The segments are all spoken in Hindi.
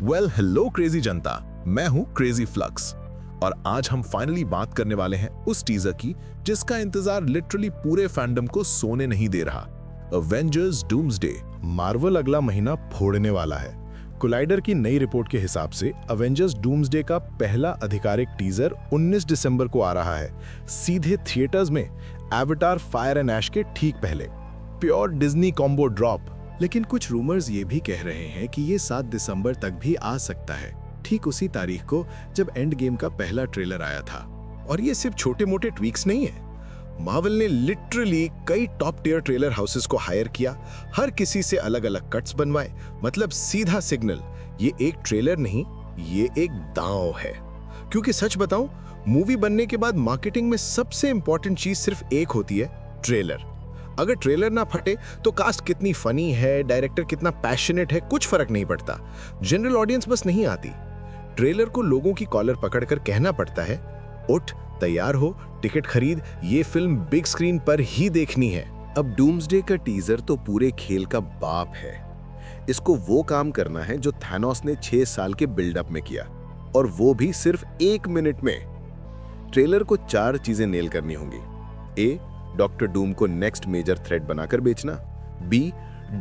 हेलो क्रेजी जनता, मैं हूं क्रेजी फ्लक्स और आज हम फाइनली बात करने वाले हैं उस टीजर की जिसका इंतजार लिटरली पूरे फैंडम को सोने नहीं दे रहा। Avengers doomsday. मार्वल अगला महीना फोड़ने वाला है। कोलाइडर की नई रिपोर्ट के हिसाब से अवेंजर्स डूम्सडे का पहला आधिकारिक टीजर 19 दिसंबर को आ रहा है, सीधे थिएटर्स में एवेटार फायर एंड ऐश के ठीक पहले। Pure Disney combo drop. लेकिन कुछ रूमर्स ये भी कह रहे हैं कि ये 7 दिसंबर तक भी आ सकता है, ठीक उसी तारीख को जब एंड गेम का पहला ट्रेलर आया था। और ये सिर्फ छोटे मोटे ट्वीक्स नहीं है। मार्वल ने लिटरली कई टॉप टियर ट्रेलर हाउसेस को हायर किया, हर किसी से अलग अलग कट्स बनवाए। मतलब सीधा सिग्नल, ये एक ट्रेलर नहीं, ये एक दांव है। क्योंकि सच बताऊं, मूवी बनने के बाद मार्केटिंग में सबसे इंपॉर्टेंट चीज सिर्फ एक होती है, ट्रेलर। अगर ट्रेलर ना फटे तो कास्ट कितनी फनी है, डायरेक्टर कितना पैशनेट है, कुछ फर्क नहीं पड़ता। जनरल ऑडियंस बस नहीं आती। ट्रेलर को लोगों की कॉलर पकड़कर कहना पड़ता है, उठ, तैयार हो, टिकट खरीद, ये फिल्म बिग स्क्रीन पर ही देखनी है। अब डूम्सडे का टीजर तो पूरे खेल का बाप है। इसको वो काम करना है जो थैनोस ने 6 साल के बिल्डअप में किया, और वो भी सिर्फ 1 मिनट में। ट्रेलर को 4 चीजें नेल करनी होंगी। ए, डॉक्टर डूम को नेक्स्ट मेजर थ्रेट बनाकर बेचना। बी,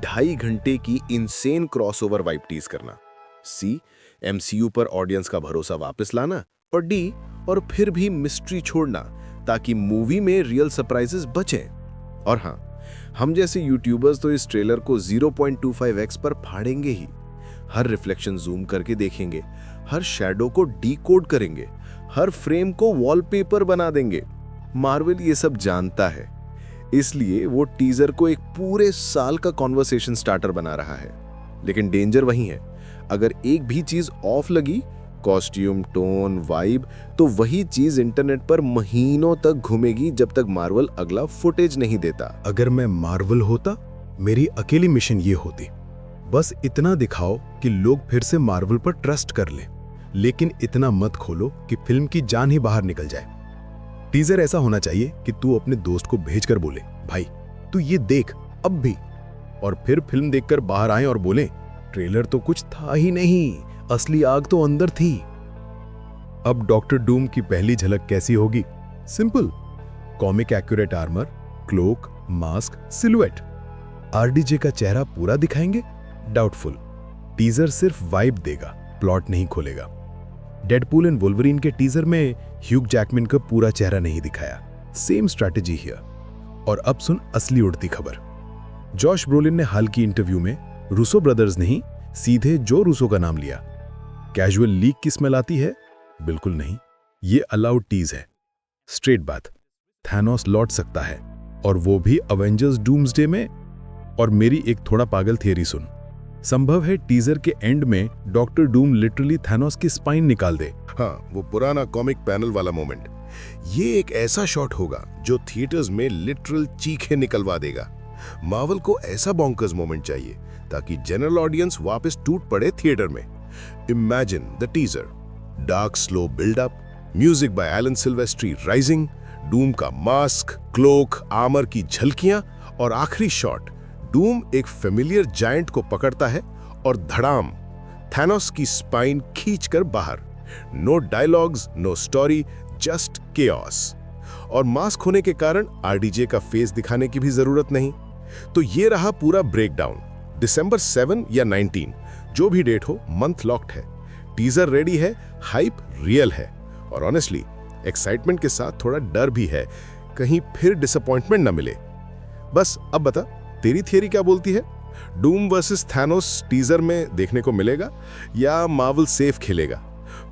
2.5 घंटे की इनसेन क्रॉसओवर वाइब टीज करना। सी, एमसीयू पर ऑडियंस का भरोसा वापस लाना। और डी, और फिर भी मिस्ट्री छोड़ना ताकि मूवी में रियल सरप्राइजेस बचें। और हाँ, हम जैसे यूट्यूबर्स तो इस ट्रेलर को 0.25x पर फाड़ेंगे ही। हर रिफ्लेक्शन जूम करके देखेंगे, हर शैडो को डीकोड करेंगे, हर फ्रेम को वॉलपेपर बना देंगे। मार्वल ये सब जानता है, इसलिए वो टीजर को एक पूरे साल का कॉन्वर्सेशन स्टार्टर बना रहा है। लेकिन डेंजर वही है, अगर एक भी चीज ऑफ लगी, कॉस्ट्यूम, टोन, वाइब, तो वही चीज इंटरनेट पर महीनों तक घूमेगी जब तक मार्वल अगला फुटेज नहीं देता। अगर मैं मार्वल होता, मेरी अकेली मिशन ये होती, बस इतना दिखाओ कि लोग फिर से मार्वल पर ट्रस्ट कर लें, लेकिन इतना मत खोलो कि फिल्म की जान ही बाहर निकल जाए। टीजर ऐसा होना चाहिए कि तू अपने दोस्त को भेजकर बोले, भाई तू ये देख अब भी, और फिर फिल्म देखकर बाहर आए और बोले, ट्रेलर तो कुछ था ही नहीं, असली आग तो अंदर थी। अब डॉक्टर डूम की पहली झलक कैसी होगी? Simple, comic accurate armour, cloak, mask, silhouette. RDJ का चेहरा पूरा दिखाएंगे? डाउटफुल। टीजर सिर्फ वाइब देगा, प्लॉट नहीं खोलेगा। डेडपूल एंड वुल्वरीन के टीजर में ह्यूग जैकमैन का पूरा चेहरा नहीं दिखाया। Same strategy here. और अब सुन असली उड़ती खबर। जॉश ब्रोलिन ने हाल की इंटरव्यू में रूसो ब्रदर्स नहीं, सीधे जो रूसो का नाम लिया। कैजुअल लीक की स्मेल आती है? बिल्कुल नहीं, ये अलाउड टीज है। स्ट्रेट बात, थैनोस लौट सकता है, और वो भी अवेंजर्स डूम्सडे में। और मेरी एक थोड़ा पागल थियरी सुन, संभव है टीजर के एंड में डॉक्टर डूम लिटरली थैनोस की स्पाइन निकाल दे। हाँ, वो पुराना कॉमिक पैनल वाला मोमेंट। ये एक ऐसा शॉट होगा जो थिएटर्स में लिटरल चीखें निकलवा देगा। मार्वल को ऐसा बॉन्कर्स मोमेंट चाहिए ताकि जनरल ऑडियंस वापस टूट पड़े थिएटर में। Imagine the teaser, dark slow buildup, music by Alan Silvestri rising, Doom का मास्क, क्लोक, आर्मर की झलकियां, और आखिरी शॉट, डूम एक फेमिलियर जायंट को पकड़ता है और धड़ाम, थैनोस की स्पाइन खींचकर बाहर। No dialogues, no story, just chaos. और मास्क होने के कारण आरडीजे का फेस दिखाने की भी जरूरत नहीं। तो ये रहा पूरा ब्रेकडाउन। दिसंबर 7 या 19, जो भी डेट हो, मंथ लॉक्ड है। टीजर रेडी है, हाइप रियल है, और ऑनेस्टली एक्साइटमेंट के साथ थोड़ा डर भी है, कहीं फिर डिसअपॉइंटमेंट ना मिले। बस अब बता, तेरी थियरी क्या बोलती है? डूम वर्सेस थैनोस टीजर में देखने को मिलेगा या मार्वल सेफ खेलेगा?